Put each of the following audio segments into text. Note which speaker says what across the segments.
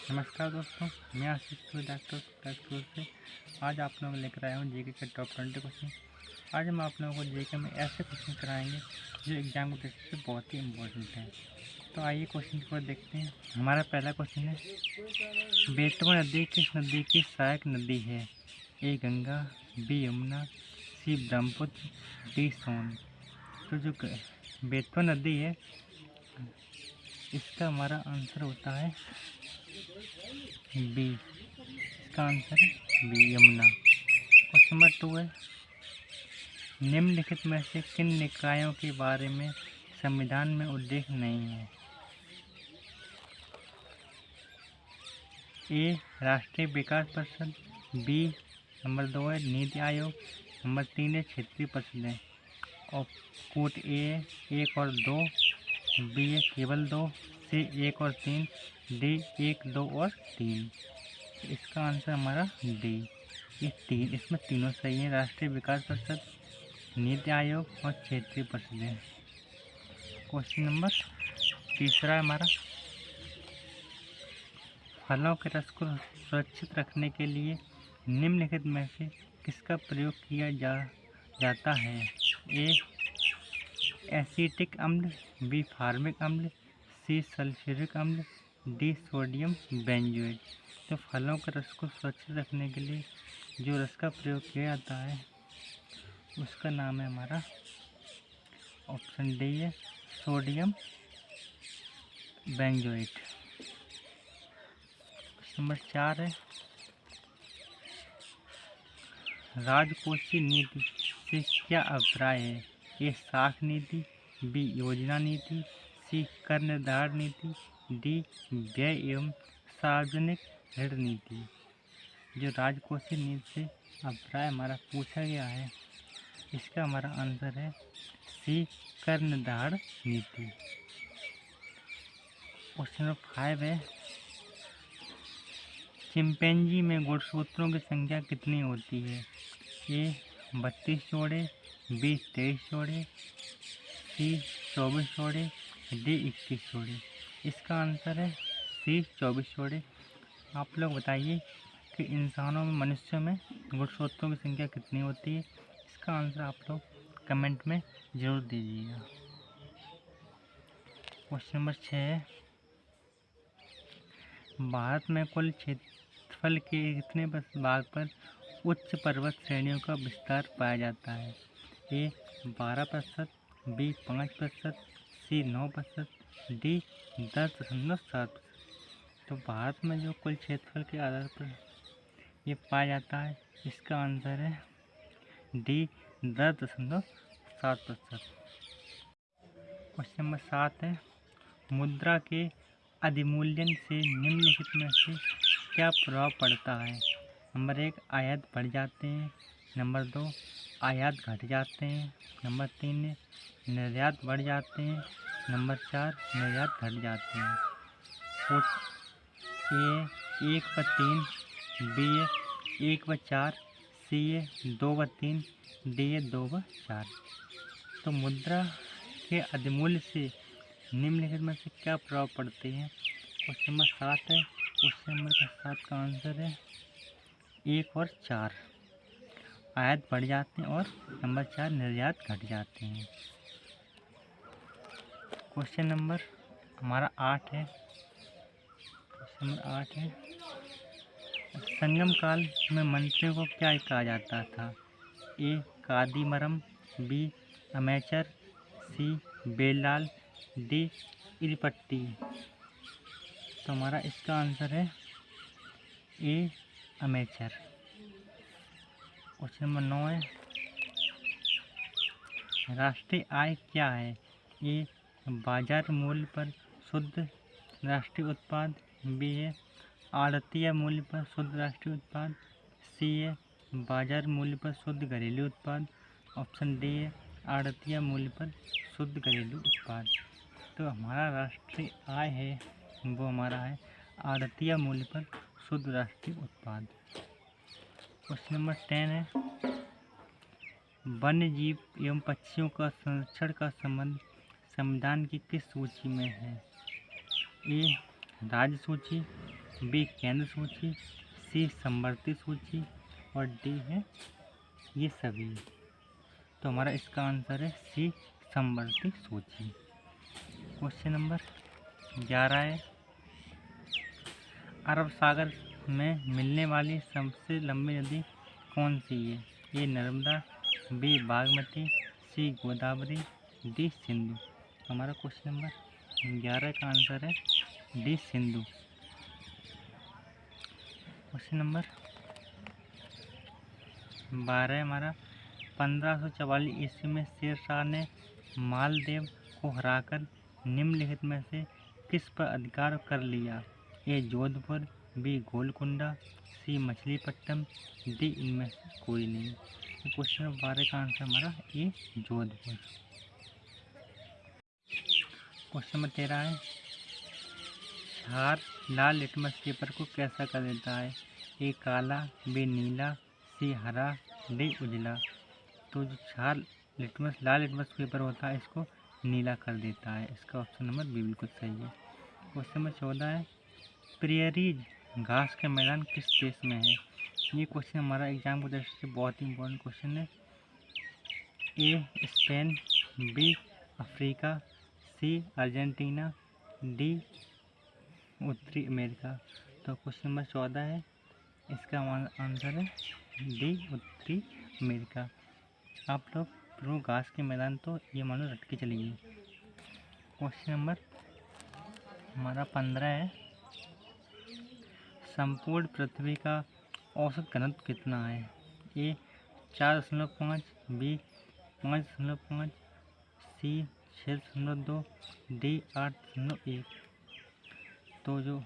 Speaker 1: नमस्कार दोस्तों, मैं आशीष डॉक्टर से आज आप लोगों को लेकर आया हूँ जीके के टॉप 20 क्वेश्चन। आज हम आप लोगों को जीके में ऐसे क्वेश्चन कराएंगे जो एग्जाम के दृष्टि से बहुत ही इम्पोर्टेंट है। तो आइए क्वेश्चन को देखते हैं। हमारा पहला क्वेश्चन है, बेतवा नदी किस नदी की सहायक नदी है? ए गंगा, बी यमुना, सी ब्रह्मपुत्र, डी सोन। तो जो बेतवा नदी है इसका हमारा आंसर होता है बी। इसका आंसर है बी, यमुना। क्वेश्चन नंबर 2 है, निम्नलिखित में से किन निकायों के बारे में संविधान में उल्लेख नहीं है? ए राष्ट्रीय विकास परिषद, बी नंबर 2 है नीति आयोग, नंबर 3 है क्षेत्रीय परिषदें। और कोट ए है 1 और 2, बी है केवल 2, सी 1 और 3, डी 1, 2 और 3। इसका आंसर हमारा डी, ये 3। इसमें तीनों सही हैं, राष्ट्रीय विकास परिषद, नीति आयोग और क्षेत्रीय परिषदें। क्वेश्चन नंबर 3 है हमारा, फलों के रस को सुरक्षित रखने के लिए निम्नलिखित में से किसका प्रयोग किया जाता है? ए एसिटिक अम्ल, बी फार्मिक अम्ल, सी सल्फ्यूरिक अम्ल, डी सोडियम बेंजोएट। तो फलों के रस को सुरक्षित रखने के लिए जो रस का प्रयोग किया जाता है उसका नाम है हमारा ऑप्शन डी है सोडियम बेंजोएट। नंबर 4 है, राजकोषीय नीति से क्या अभिप्राय है? ए साख नीति, बी योजना नीति, सी कर निर्धारण नीति, डी व्यय एवं सार्वजनिक ऋण नीति। जो राजकोषीय नीति से अभिप्राय हमारा पूछा गया है इसका हमारा आंसर है सी कर निर्धारण नीति। क्वेश्चन नंबर 5 है, चिंपैंजी में गुणसूत्रों की संख्या कितनी होती है? ए 32 जोड़े, बी 23 जोड़े, सी 24 जोड़े, डी 21 जोड़े। इसका आंसर है सी 24 जोड़े। आप लोग बताइए कि इंसानों में, मनुष्यों में गुणसूत्रों की संख्या कितनी होती है? इसका आंसर आप लोग कमेंट में ज़रूर दीजिएगा। क्वेश्चन नंबर 6 है, भारत में कुल क्षेत्रफल के कितने भाग पर उच्च पर्वत श्रेणियों का विस्तार पाया जाता है? ए 12%, बी 5%, सी 9%, डी 10.7%। तो भारत में जो कुल क्षेत्रफल के आधार पर ये पाया जाता है इसका आंसर है डी 10.7%। क्वेश्चन नंबर 7 है, मुद्रा के अधिमूल्यन से निम्नलिखित में से क्या प्रभाव पड़ता है? नंबर 1 आयात बढ़ जाते हैं, नंबर 2 आयात घट जाते हैं, नंबर 3 निर्यात बढ़ जाते हैं, नंबर 4 निर्यात घट जाते हैं। ए 1 व 3, बी 1 व 4, सी 2 व 3, डी 2 व 4। तो मुद्रा के अधिमूल्य से निम्नलिखित में से क्या प्रभाव पड़ते हैं? क्वेश्चन नंबर 7 है, क्वेश्चन नंबर 7 का आंसर है 1 और 4, आयात बढ़ जाते हैं और नंबर 4 निर्यात घट जाते हैं। क्वेश्चन नंबर हमारा 8 है, क्वेश्चन नंबर 8 है, संगम काल में मंत्रियों को क्या कहा जाता था? ए कादी मरम, बी अमेचर, सी बेलाल, डी इरपट्टी। तो हमारा इसका आंसर है ए अमेचर। क्वेश्चन नंबर 9 है, राष्ट्रीय आय क्या है? ए बाजार मूल्य पर शुद्ध राष्ट्रीय उत्पाद, बी है आड़तीय मूल्य पर शुद्ध राष्ट्रीय उत्पाद, सी है बाजार मूल्य पर शुद्ध घरेलू उत्पाद, ऑप्शन डी है आड़तीय मूल्य पर शुद्ध घरेलू उत्पाद। तो हमारा राष्ट्रीय आय है वो हमारा है आड़तीय मूल्य पर शुद्ध राष्ट्रीय उत्पाद। क्वेश्चन नंबर 10 है, वन्य जीव एवं पक्षियों का संरक्षण का संबंध संविधान की किस सूची में है? ए राज्य सूची, बी केंद्र सूची, सी समवर्ती सूची और डी है ये सभी। तो हमारा इसका आंसर है सी समवर्ती सूची। क्वेश्चन नंबर 11 है, अरब सागर में मिलने वाली सबसे लंबी नदी कौन सी है? ए नर्मदा, बी बागमती, सी गोदावरी, डी सिंधु। हमारा क्वेश्चन नंबर 11 का आंसर है डी सिंधु। क्वेश्चन नंबर 12 हमारा, 1544 ईस्वी में शेर शाह ने मालदेव को हराकर निम्नलिखित में से किस पर अधिकार कर लिया? ए जोधपुर, बी गोलकुंडा, सी मछलीपट्टनम, डी इनमें से कोई नहीं। तो क्वेश्चन नंबर 12 का आंसर हमारा ए जोधपुर। क्वेश्चन नंबर 13 है, क्षार लाल लिटमस पेपर को कैसा कर देता है? ए काला, बी नीला, सी हरा, डी उजला। तो जो क्षार लाल लिटमस पेपर होता है इसको नीला कर देता है। इसका ऑप्शन नंबर बी बिल्कुल सही है। क्वेश्चन नंबर 14 है, प्रियरीज घास के मैदान किस देश में है? ये क्वेश्चन हमारा एग्जाम की दृष्टि से बहुत ही इंपॉर्टेंट क्वेश्चन है। A Spain, B Africa, C Argentina, D उत्तरी अमेरिका। तो क्वेश्चन नंबर 14 है, इसका आंसर है डी उत्तरी अमेरिका। आप लोग प्रो घास के मैदान तो ये मानो रट के चलिए। क्वेश्चन नंबर हमारा 15 है, संपूर्ण पृथ्वी का औसत घनत्व कितना है? ए 4.5, बी 5.5, सी 6.2, डी 8.1। तो जो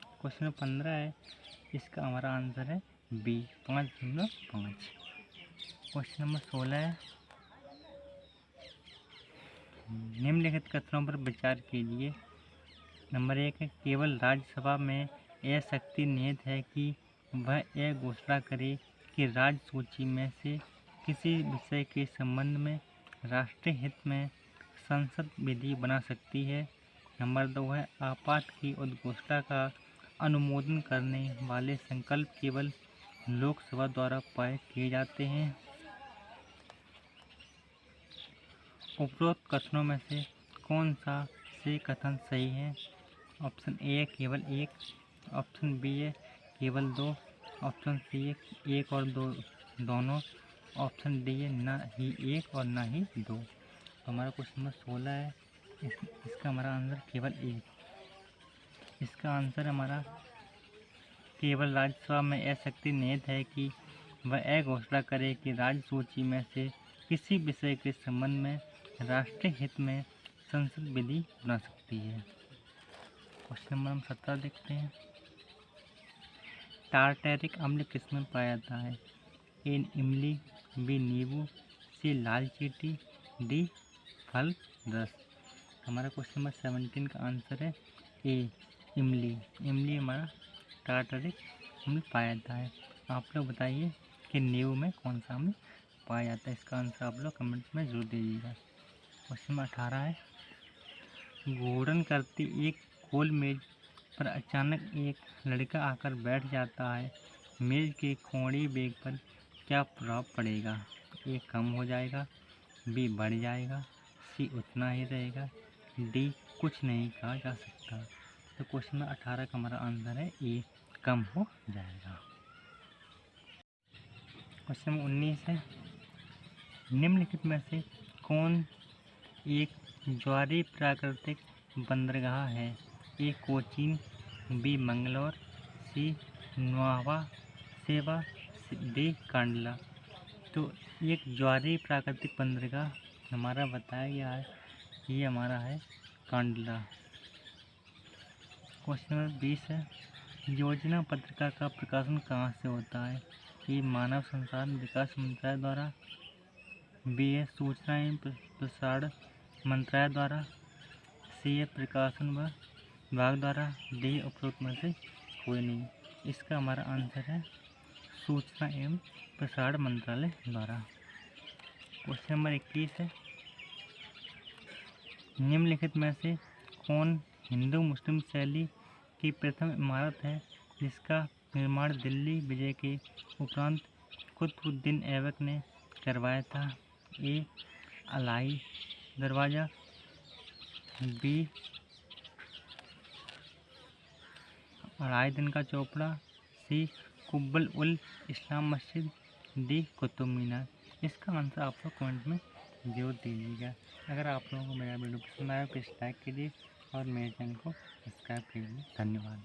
Speaker 1: क्वेश्चन नंबर 15 है इसका हमारा आंसर है बी 5.5। क्वेश्चन नंबर 16 है, निम्नलिखित कथनों पर विचार कीजिए। नंबर 1 है, केवल राज्यसभा में यह शक्ति निहित है कि वह यह घोषणा करे कि राज्य सूची में से किसी विषय के संबंध में राष्ट्रीय हित में संसद विधि बना सकती है। नंबर 2 है, आपात की उद्घोषणा का अनुमोदन करने वाले संकल्प केवल लोकसभा द्वारा पारित किए जाते हैं। उपरोक्त कथनों में से कौन सा से कथन सही है? ऑप्शन ए है केवल एक, ऑप्शन बी है केवल दो, ऑप्शन सी है एक और दो दोनों, ऑप्शन डी है ना ही एक और ना ही दो। तो हमारा क्वेश्चन नंबर 16 है, इसका हमारा आंसर केवल एक। इसका आंसर हमारा केवल राज्यसभा में यह शक्ति निहित है कि वह यह घोषणा करे कि राज्य सूची में से किसी विषय के संबंध में राष्ट्रीय हित में संसद विधि बना सकती है। क्वेश्चन नंबर हम 17 देखते हैं, टारटैरिक अम्ल किसमें पाया जाता है? ए इमली, बी नींबू, सी लाल चींटी, डी फल रस। हमारा क्वेश्चन नंबर 17 का आंसर है ए इमली। इमली हमारा टारटैरिक अम्ल पाया जाता है। आप लोग बताइए कि नींबू में कौन सा अम्ल पाया जाता है? इसका आंसर आप लोग कमेंट में जरूर दीजिएगा। क्वेश्चन नंबर 18 है, घूर्णन करती एक गोल मेज पर अचानक एक लड़का आकर बैठ जाता है। मेज के कोणीय वेग पर क्या प्रभाव पड़ेगा? ए कम हो जाएगा, बी बढ़ जाएगा, सी उतना ही रहेगा, डी कुछ नहीं कहा जा सकता। तो क्वेश्चन नंबर 18 का हमारा आंसर है ए कम हो जाएगा। क्वेश्चन नंबर 19 है, निम्नलिखित में से कौन एक ज्वारीय प्राकृतिक बंदरगाह है? ए कोचीन, बी मंगलौर, सी नुआवा सेवा, डी कांडला। तो एक ज्वारीय प्राकृतिक बंदरगाह हमारा बताया गया है, ये हमारा है कांडला। क्वेश्चन नंबर 20 है, योजना पत्रिका का प्रकाशन कहाँ से होता है? ए मानव संसाधन विकास मंत्रालय द्वारा, बी है सूचना एवं प्रसारण मंत्रालय द्वारा, सी है प्रकाशन विभाग द्वारा, डी उपरोक्त में से कोई नहीं। इसका हमारा आंसर है सूचना एवं प्रसारण मंत्रालय द्वारा। क्वेश्चन नंबर 21 है, निम्नलिखित में से कौन हिंदू मुस्लिम शैली की प्रथम इमारत है जिसका निर्माण दिल्ली विजय के उपरांत कुतुबुद्दीन ऐबक ने करवाया था? ए. अलाई दरवाज़ा, बी. अलाउद्दीन का चोपड़ा, सी. कुब्बल उल इस्लाम मस्जिद, डी. कुतुब मीनार। इसका आंसर आप लोग कमेंट में जरूर दीजिएगा। अगर आप लोगों को मेरा वीडियो पसंद आया तो प्लीज़ लाइक कीजिए और मेरे चैनल को सब्सक्राइब कीजिए। धन्यवाद।